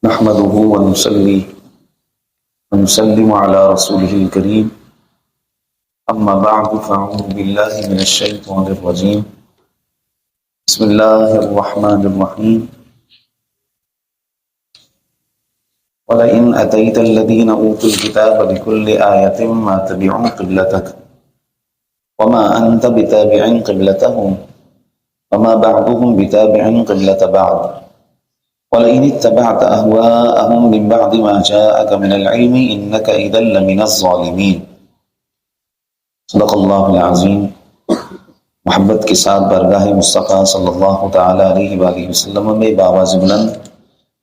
نحمده ونصلي ونسلم على رسوله الكريم أما بعد فأعوذ بالله من الشيطان الرجيم بسم الله الرحمن الرحيم ولئن أتيت الذين أوتوا الكتاب بكل آية ما تبعوا قبلتك وما أنت بتابع قبلتهم وما بعضهم بتابع قبلة بعض وَلَئِنِ اتَّبَعْتَ أَهْوَاءَهُمْ مِنْ بَعْدِ مَا جَاءَكَ مِنَ الْعِلْمِ إِنَّكَ إِذًا لَمِنَ الظَّالِمِينَ۔ صدق اللہ العظیم۔ محبت کے ساتھ بارگاہ مصطفیٰ صلی اللہ تعالیٰ علیہ وآلہ وسلم میں بآواز بلند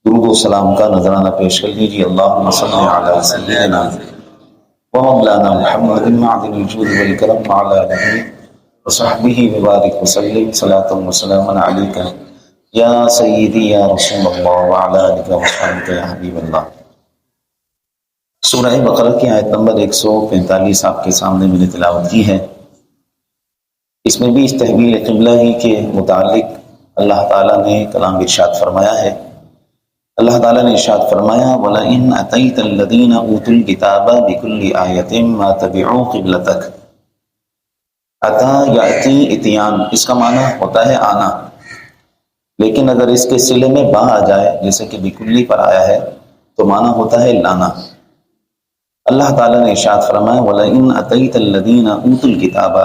درود و سلام کا نذرانہ پیش کر لیجیے۔ اللہم صل علی سیدنا ومولانا محمد معدن الجود والکرم وعلی آلہ وصحبہ وبارک وسلم صلاۃ وسلاما علیک یا سیدی یا رسول اللہ وعلی آلہ وصحبہ یا حبیب اللہ۔ سورہ بقرہ کی آیت نمبر 145 آپ کے سامنے میں نے تلاوت کی ہے۔ اس میں بھی اس تحویل قبلہ ہی کے متعلق اللہ تعالیٰ نے کلام ارشاد فرمایا ہے۔ اللہ تعالیٰ نے ارشاد فرمایا وَلَئِنْ أَتَيْتَ الَّذِينَ أُوتُوا الْكِتَابَ بِكُلِّ آيَةٍ مَا تَبِعُوا قِبْلَتَكَ۔ اتا یاتی اتیان، اس کا معنی ہوتا ہے آنا، لیکن اگر اس کے صلے میں با آ جائے جیسے کہ بکلی پر آیا ہے تو معنی ہوتا ہے لانا۔ اللہ تعالیٰ نے ارشاد فرمایا وَلَئِنْ أَتَيْتَ الَّذِينَ أُوتُوا الْكِتَابَ،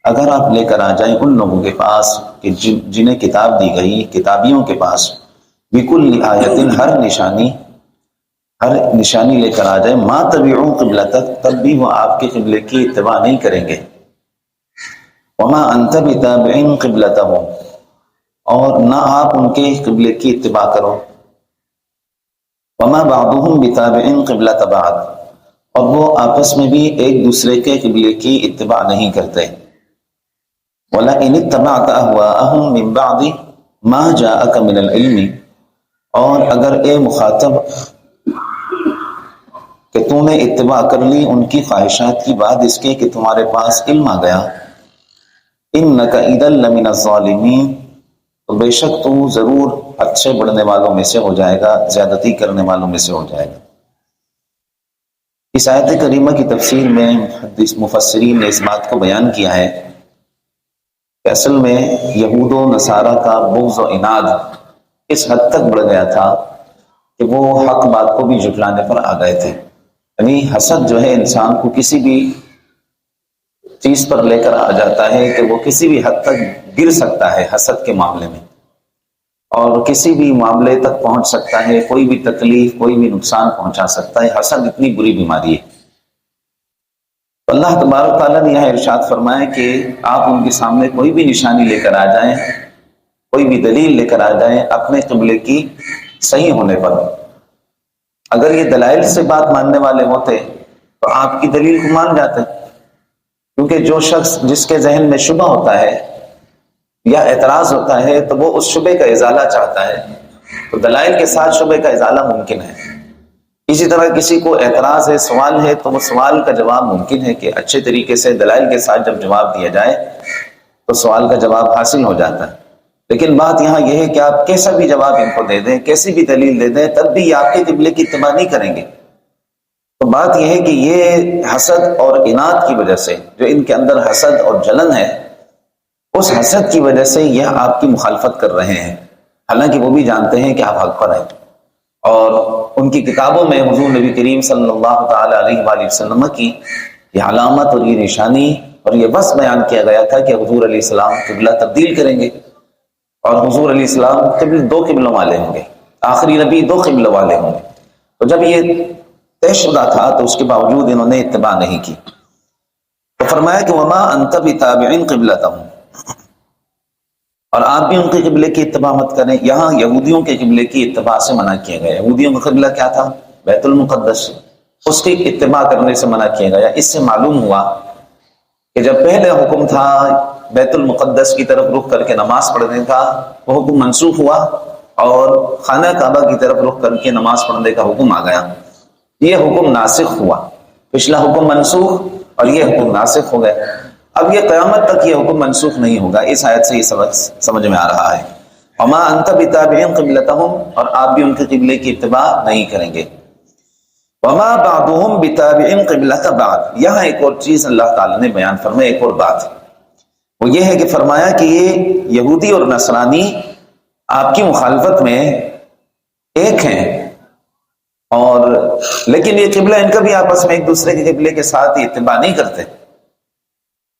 اگر آپ لے کر آ جائیں ان لوگوں کے پاس کہ جنہیں کتاب دی گئی، کتابیوں کے پاس، بِكُلِّ آیَةٍ، ہر نشانی لے کر آ جائیں، مَا تَبِعُوا قِبْلَتَكَ، تب بھی وہ آپ کے قبلے کی اتباع نہیں کریں گے۔ وَمَا أَنْتَ بِتَابِعٍ قِبْلَتَهُمْ، اور نہ آپ ان کے قبلے کی اتباع کرو۔ وَمَا بَعْضُهُمْ بِتَابِعٍ قِبْلَةَ بَعْضٍ، اور وہ آپس میں بھی ایک دوسرے کے قبلے کی اتباع نہیں کرتے۔ وَلَئِنِ اتَّبَعْتَ أَهْوَاءَهُمْ مِنْ بَعْدِ مَا جَاءَكَ مِنَ الْعِلْمِ، اور اگر اے مخاطب کہ تو نے اتباع کر لی ان کی خواہشات کی بعد اس کے کہ تمہارے پاس علم آ گیا، إِنَّكَ إِذًا لَمِنَ الظَّالِمِينَ، تو بے شک تو ضرور حد سے بڑھنے والوں میں سے ہو جائے گا، زیادتی کرنے والوں میں سے ہو جائے گا۔ اس آیت کریمہ کی تفسیر میں مفسرین نے اس بات کو بیان کیا ہے کہ اصل میں یہود و نصارہ کا بغض و عناد اس حد تک بڑھ گیا تھا کہ وہ حق بات کو بھی جھٹلانے پر آ گئے تھے۔ یعنی حسد جو ہے انسان کو کسی بھی چیز پر لے کر آ جاتا ہے کہ وہ کسی بھی حد تک گر سکتا ہے حسد کے معاملے میں، اور کسی بھی معاملے تک پہنچ سکتا ہے، کوئی بھی تکلیف، کوئی بھی نقصان پہنچا سکتا ہے۔ حسد اتنی بری بیماری ہے۔ اللہ تبارک تعالیٰ نے یہاں ارشاد فرمایا کہ آپ ان کے سامنے کوئی بھی نشانی لے کر آ جائیں، کوئی بھی دلیل لے کر آ جائیں اپنے قبلے کی صحیح ہونے پر۔ اگر یہ دلائل سے بات ماننے والے ہوتے تو آپ کی دلیل کو مان جاتے، کیونکہ جو شخص جس کے ذہن میں شبہ ہوتا ہے یا اعتراض ہوتا ہے تو وہ اس شبے کا ازالہ چاہتا ہے، تو دلائل کے ساتھ شبے کا ازالہ ممکن ہے۔ اسی طرح کسی کو اعتراض ہے، سوال ہے، تو وہ سوال کا جواب ممکن ہے کہ اچھے طریقے سے دلائل کے ساتھ جب جواب دیا جائے تو سوال کا جواب حاصل ہو جاتا ہے۔ لیکن بات یہاں یہ ہے کہ آپ کیسا بھی جواب ان کو دے دیں، کیسی بھی دلیل دے دیں، تب بھی یہ آپ کے قبلے کی اتباع نہیں کریں گے۔ تو بات یہ ہے کہ یہ حسد اور عناد کی وجہ سے، جو ان کے اندر حسد اور جلن ہے، اس حسد کی وجہ سے یہ آپ کی مخالفت کر رہے ہیں، حالانکہ وہ بھی جانتے ہیں کہ آپ حق پر ہیں۔ اور ان کی کتابوں میں حضور نبی کریم صلی اللہ تعالی علیہ وآلہ وسلم کی یہ علامت اور یہ نشانی اور یہ بس بیان کیا گیا تھا کہ حضور علیہ السلام قبلہ تبدیل کریں گے، اور حضور علیہ السلام دو قبلوں والے ہوں گے، آخری نبی دو قبلوں والے ہوں گے۔ تو جب یہ طے شدہ تھا تو اس کے باوجود انہوں نے اتباع نہیں کی، تو فرمایا کہ وما انت بتابع قبلتهم، اور آپ بھی ان کے قبلے کی اتباع مت کریں۔ یہاں یہودیوں کے قبلے کی اتباع سے منع کیا گیا۔ یہودیوں کا قبلہ کیا تھا؟ بیت المقدس، اس کی اتباع کرنے سے منع کیا گیا۔ اس سے معلوم ہوا کہ جب پہلے حکم تھا بیت المقدس کی طرف رخ کر کے نماز پڑھنے کا، وہ حکم منسوخ ہوا اور خانہ کعبہ کی طرف رخ کر کے نماز پڑھنے کا حکم آ گیا۔ یہ حکم ناسخ ہوا، پچھلا حکم منسوخ اور یہ حکم ناسخ ہو گیا۔ اب یہ قیامت تک یہ حکم منسوخ نہیں ہوگا۔ اس آیت سے یہ سبق سمجھ میں آ رہا ہے وما انت بتابع قبلتهم، اور آپ بھی ان کے قبلے کی اتباع نہیں کریں گے. وما بعضهم بتابع قبلة بعض. یہاں ایک اور چیز اللہ تعالیٰ نے بیان فرمایا، ایک اور بات، وہ یہ ہے کہ فرمایا کہ یہ یہودی اور نصرانی آپ کی مخالفت میں ایک ہیں، اور لیکن یہ قبلہ ان کا بھی آپس میں ایک دوسرے کے قبلے کے ساتھ اتباع نہیں کرتے.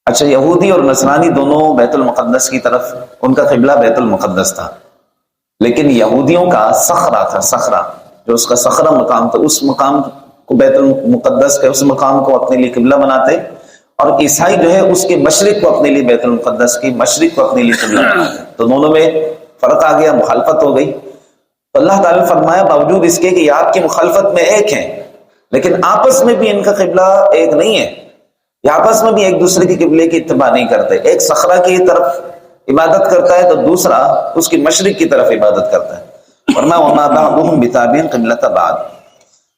اچھا، یہودی اور نصرانی دونوں بیت المقدس کی طرف، ان کا قبلہ بیت المقدس تھا، لیکن یہودیوں کا صخرہ تھا، صخرہ جو اس کا صخرہ مقام تھا، اس مقام کو بیت المقدس کے اس مقام کو اپنے لیے قبلہ بناتے، اور عیسائی جو ہے اس کے مشرق کو اپنے لیے، بیت المقدس کی مشرق کو اپنے لیے قبلہ بناتے. تو دونوں میں فرق آ گیا، مخالفت ہو گئی. تو اللہ تعالیٰ نے فرمایا باوجود اس کے کہ یہ آپ کی مخالفت میں ایک ہیں، لیکن آپس میں بھی ان کا قبلہ ایک نہیں ہے، یہ آپس میں بھی ایک دوسرے کے قبلے کی اتباع نہیں کرتے. ایک صخرہ کی طرف عبادت کرتا ہے تو دوسرا اس کی مشرق کی طرف عبادت کرتا ہے. فرمایا وما بعضهم بتابع قبلة بعض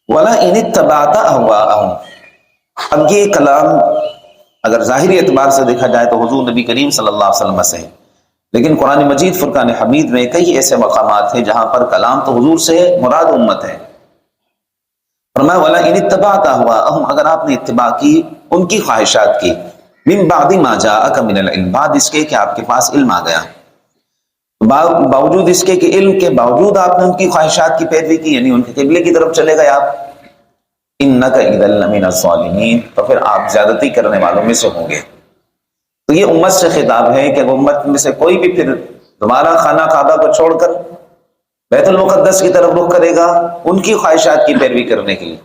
ولا ان اتبعت اهواءهم. اب یہ کلام اگر ظاہری اعتبار سے دیکھا جائے تو حضور نبی کریم صلی اللہ علیہ وسلم سے ہے، لیکن قرآن مجید فرقان حمید میں کئی ایسے مقامات ہیں جہاں پر کلام تو حضور سے ہے، مراد امت ہے. فرمایا ولا ان اتبعت اهواءهم، اگر آپ نے اتباع کی ان کی خواہشات کی، من بعد ما جاءک من العلم، بعد اس کے کہ آپ کے پاس علم آ گیا، باوجود اس کے کہ علم کے باوجود آپ نے ان کی خواہشات کی پیروی کی، یعنی ان کے قبلے کی طرف چلے گئے آپ، انک اذا لمن الظالمین، تو پھر آپ زیادتی کرنے والوں میں سے ہوں گے. تو یہ امت سے خطاب ہے کہ امت میں سے کوئی بھی پھر دوبارہ خانہ کعبہ کو چھوڑ کر بیت المقدس کی طرف رخ کرے گا ان کی خواہشات کی پیروی کرنے کے لیے،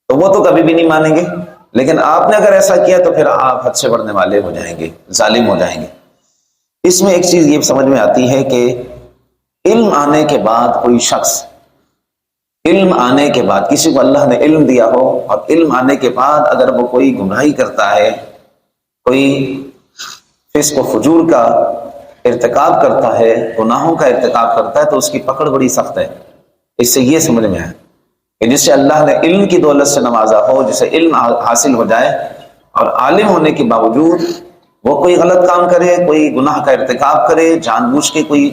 تو وہ تو کبھی بھی نہیں مانیں گے. لیکن آپ نے اگر ایسا کیا تو پھر آپ حد سے بڑھنے والے ہو جائیں گے، ظالم ہو جائیں گے. اس میں ایک چیز یہ سمجھ میں آتی ہے کہ علم آنے کے بعد کوئی شخص، علم آنے کے بعد کسی کو اللہ نے علم دیا ہو، اور علم آنے کے بعد اگر وہ کوئی گمراہی کرتا ہے، کوئی فسق و فجور کا ارتکاب کرتا ہے، گناہوں کا ارتکاب کرتا ہے، تو اس کی پکڑ بڑی سخت ہے. اس سے یہ سمجھ میں آئے کہ جس سے اللہ نے علم کی دولت سے نوازا ہو، جسے علم حاصل ہو جائے اور عالم ہونے کے باوجود وہ کوئی غلط کام کرے، کوئی گناہ کا ارتکاب کرے، جان بوجھ کے کوئی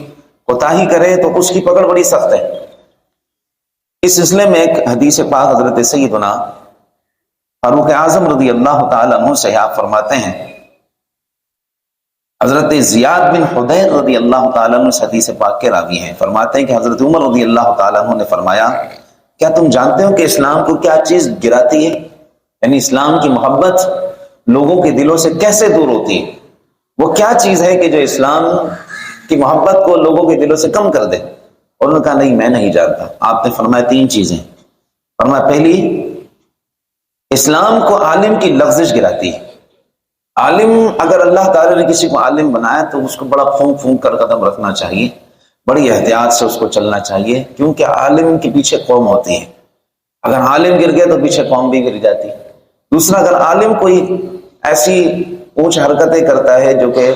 کوتاہی کرے، تو اس کی پکڑ بڑی سخت ہے. اس سلسلے میں ایک حدیث پاک حضرت سیدنا فاروق اعظم رضی اللہ تعالیٰ عنہ سے آپ فرماتے ہیں، حضرت زیاد بن حدیر رضی اللہ تعالیٰ عنہ اس حدیث پاک کے راوی ہیں، فرماتے ہیں کہ حضرت عمر رضی اللہ تعالیٰ عنہ نے فرمایا کیا تم جانتے ہو کہ اسلام کو کیا چیز گراتی ہے؟ یعنی اسلام کی محبت لوگوں کے دلوں سے کیسے دور ہوتی ہے؟ وہ کیا چیز ہے کہ جو اسلام کی محبت کو لوگوں کے دلوں سے کم کر دے؟ اور انہوں نے کہا نہیں، میں نہیں جانتا. آپ نے فرمایا 3 چیزیں. فرمایا پہلی، اسلام کو عالم کی لغزش گراتی ہے. عالم، اگر اللہ تعالی نے کسی کو عالم بنایا تو اس کو بڑا پھونک پھونک کر قدم رکھنا چاہیے، بڑی احتیاط سے اس کو چلنا چاہیے، کیونکہ عالم کے پیچھے قوم ہوتی ہے. اگر عالم گر گئے تو پیچھے قوم بھی گر جاتی. دوسرا، اگر عالم کوئی ایسی اونچ حرکتیں کرتا ہے جو کہ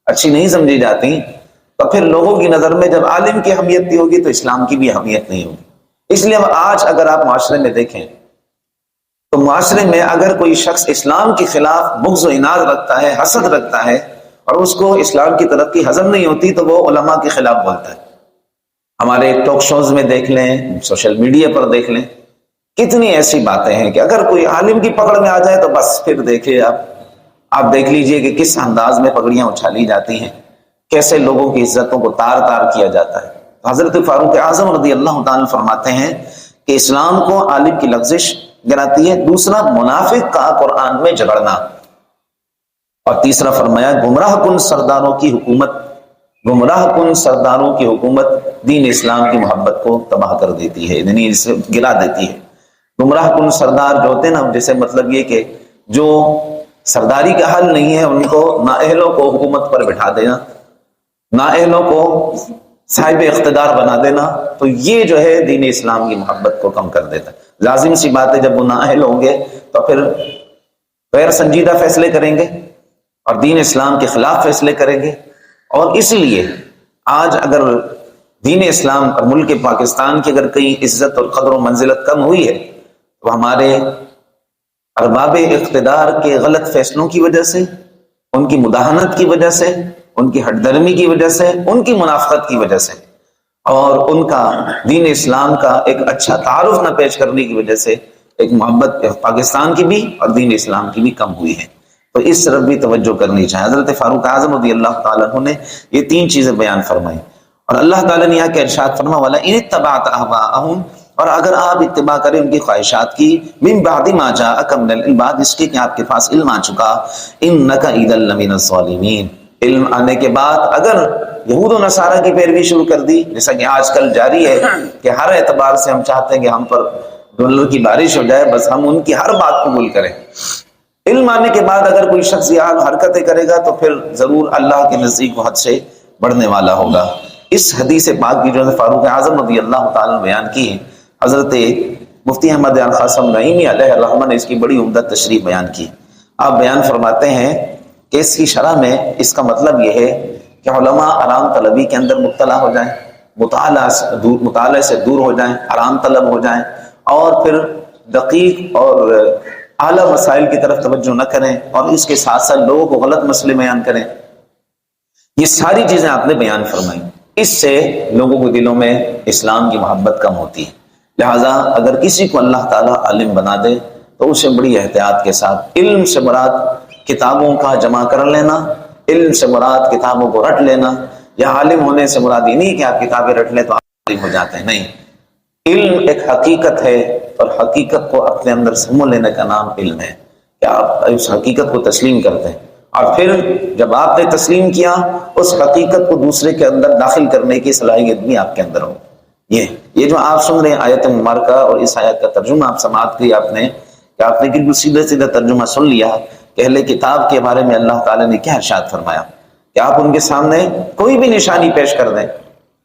اچھی نہیں سمجھی جاتی، تو پھر لوگوں کی نظر میں جب عالم کی اہمیت نہیں ہوگی تو اسلام کی بھی اہمیت نہیں ہوگی. اس لیے آج اگر آپ معاشرے میں دیکھیں تو معاشرے میں اگر کوئی شخص اسلام کے خلاف بغض و عناد رکھتا ہے، حسد رکھتا ہے، اور اس کو اسلام کی ترقی ہضم نہیں ہوتی تو وہ علماء کے خلاف بولتا ہے. ہمارے ٹاک شوز میں دیکھ لیں، سوشل میڈیا پر دیکھ لیں، کتنی ایسی باتیں ہیں کہ اگر کوئی عالم کی پکڑ میں آ جائے تو بس پھر دیکھیے آپ دیکھ لیجئے کہ کس انداز میں پگڑیاں اچھالی جاتی ہیں، کیسے لوگوں کی عزتوں کو تار تار کیا جاتا ہے. حضرت فاروق اعظم رضی اللہ تعالیٰ فرماتے ہیں کہ اسلام کو عالم کی لغزش گراتی ہے. دوسرا، منافق کا قرآن میں جھگڑنا. اور تیسرا فرمایا گمراہ کن سرداروں کی حکومت، گمراہ کن سرداروں کی حکومت دین اسلام کی محبت کو تباہ کر دیتی ہے، یعنی اسے گرا دیتی ہے. گمراہ کن سردار جو ہوتے ہیں نا، جیسے مطلب یہ کہ جو سرداری کا حل نہیں ہے ان کو نااہلوں کو حکومت پر بٹھا دینا، نااہلوں کو صاحب اقتدار بنا دینا، تو یہ جو ہے دین اسلام کی محبت کو کم کر دیتا ہے. لازم سی بات ہے جب وہ نااہل ہوں گے تو پھر غیر سنجیدہ فیصلے کریں گے اور دین اسلام کے خلاف فیصلے کریں گے. اور اس لیے آج اگر دین اسلام اور ملک پاکستان کی اگر کہیں عزت اور قدر و منزلت کم ہوئی ہے تو ہمارے ارباب اقتدار کے غلط فیصلوں کی وجہ سے، ان کی مداہنت کی وجہ سے، ان کی ہٹ درمی کی وجہ سے، ان کی منافقت کی وجہ سے، اور ان کا دین اسلام کا ایک اچھا تعارف نہ پیش کرنے کی وجہ سے ایک محبت پاکستان کی بھی اور دین اسلام کی بھی کم ہوئی ہے۔ تو اس طرف بھی توجہ کرنی چاہیے۔ حضرت فاروق اعظم رضی اللہ تعالیٰ عنہ نے یہ 3 چیزیں بیان فرمائی، اور اللہ تعالیٰ نے یہاں کے ارشاد فرما وَلَئِنِ اتَّبَعْتَ أَهْوَاءَهُمْ، اور اگر آپ اتباع کریں ان کی خواہشات کی، مِن بَعْدِ مَا جَاءَكَ مِنَ الْعِلْمِ، بعد اس کے کہ آپ کے پاس علم آ چکا، إِنَّكَ إِذًا لَمِنَ الظَّالِمِينَ، علم آنے کے بعد اگر یہود و نصارہ کی پیروی شروع کر دی، جیسا کہ آج کل جاری ہے کہ ہر اعتبار سے ہم چاہتے ہیں کہ ہم پر ڈالر کی بارش ہو جائے، بس ہم ان کی ہر بات قبول کریں، علم آنے کے بعد اگر کوئی شخص یہ حرکتیں کرے گا تو پھر ضرور اللہ کے نزدیک وہ حد سے بڑھنے والا ہوگا۔ اس حدیث پاک کی جو فاروق اعظم رضی اللہ تعالیٰ نے بیان کی ہے، حضرت مفتی احمد قاسم نعیمی علیہ الرحمہ نے اس کی بڑی عمدہ تشریح بیان کی۔ آپ بیان فرماتے ہیں کہ اس کی شرح میں اس کا مطلب یہ ہے کہ علماء آرام طلبی کے اندر مبتلا ہو جائیں، مطالعے سے دور ہو جائیں، آرام طلب ہو جائیں، اور پھر دقیق اور اعلیٰ مسائل کی طرف توجہ نہ کریں، اور اس کے ساتھ ساتھ لوگوں کو غلط مسئلے بیان کریں۔ یہ ساری چیزیں آپ نے بیان فرمائی، اس سے لوگوں کے دلوں میں اسلام کی محبت کم ہوتی ہے۔ لہٰذا اگر کسی کو اللہ تعالیٰ عالم بنا دے تو اسے بڑی احتیاط کے ساتھ، علم سے مراد کتابوں کا جمع کر لینا، علم سے مراد کتابوں کو رٹ لینا، یا عالم ہونے سے مراد یہ نہیں کہ آپ کتابیں رٹ لیں تو آپ عالم ہو جاتے ہیں، نہیں، علم ایک حقیقت ہے، اور حقیقت کو اپنے اندر سمجھ لینے کا نام علم ہے، کہ آپ اس حقیقت کو تسلیم کرتے ہیں، اور پھر جب آپ نے تسلیم کیا اس حقیقت کو دوسرے کے اندر داخل کرنے کی صلاحیت بھی آپ کے اندر ہو۔ یہ جو آپ سن رہے ہیں آیت مبارکہ اور اس آیت کا ترجمہ آپ سماعت کی، آپ نے بالکل سیدھا ترجمہ سن لیا کہ اہل کتاب کے بارے میں اللہ تعالیٰ نے کیا ارشاد فرمایا، کہ آپ ان کے سامنے کوئی بھی نشانی پیش کر دیں،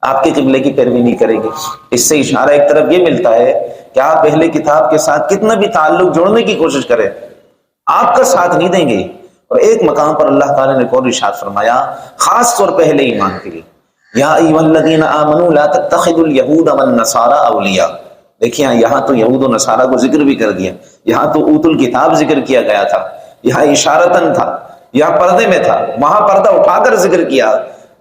آپ کے قبلے کی پیروی نہیں کریں گے۔ اس سے اشارہ ایک طرف یہ ملتا ہے کہ آپ اہل کتاب کے ساتھ کتنا بھی تعلق جوڑنے کی کوشش کریں، آپ کا ساتھ نہیں دیں گے۔ اور ایک مقام پر اللہ تعالیٰ نے اور ارشاد فرمایا، خاص طور پہ اہل ایمان کے لیے، یا ایھا الذین آمنوا لا تتخذوا اليہود والنصارى اولیاء۔ دیکھیں یہاں تو یہود و نصارہ کو ذکر بھی کر دیا، یہاں تو اوت الکتاب ذکر کیا گیا تھا، یہاں اشارتاً تھا، یہاں پردے میں تھا، وہاں پردہ اٹھا کر ذکر کیا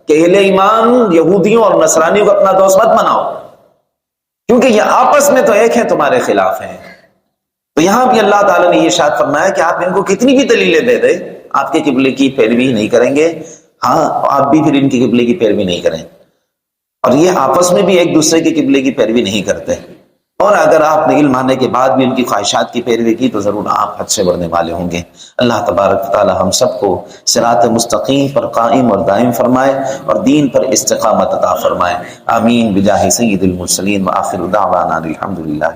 کہ اہل ایمان یہودیوں اور نصرانیوں کو اپنا دوست مت بناؤ، کیونکہ یہ آپس میں تو ایک ہے، تمہارے خلاف ہیں۔ تو یہاں بھی اللہ تعالیٰ نے یہ ارشاد فرمایا کہ آپ ان کو کتنی بھی دلیلیں دے دیں، آپ کے قبلے کی پیروی نہیں کریں گے، ہاں آپ بھی پھر ان کی قبلے کی پیروی نہیں کریں، اور یہ آپس میں بھی ایک دوسرے کے قبلے کی پیروی نہیں کرتے۔ اور اگر آپ نے علم آنے کے بعد بھی ان کی خواہشات کی پیروی کی تو ضرور آپ حد سے بڑھنے والے ہوں گے۔ اللہ تبارک تعالی ہم سب کو صراط مستقیم پر قائم اور دائم فرمائے، اور دین پر استقامت عطا فرمائے، آمین بجاہ سید المرسلین، وآخر دعوانا الحمدللہ۔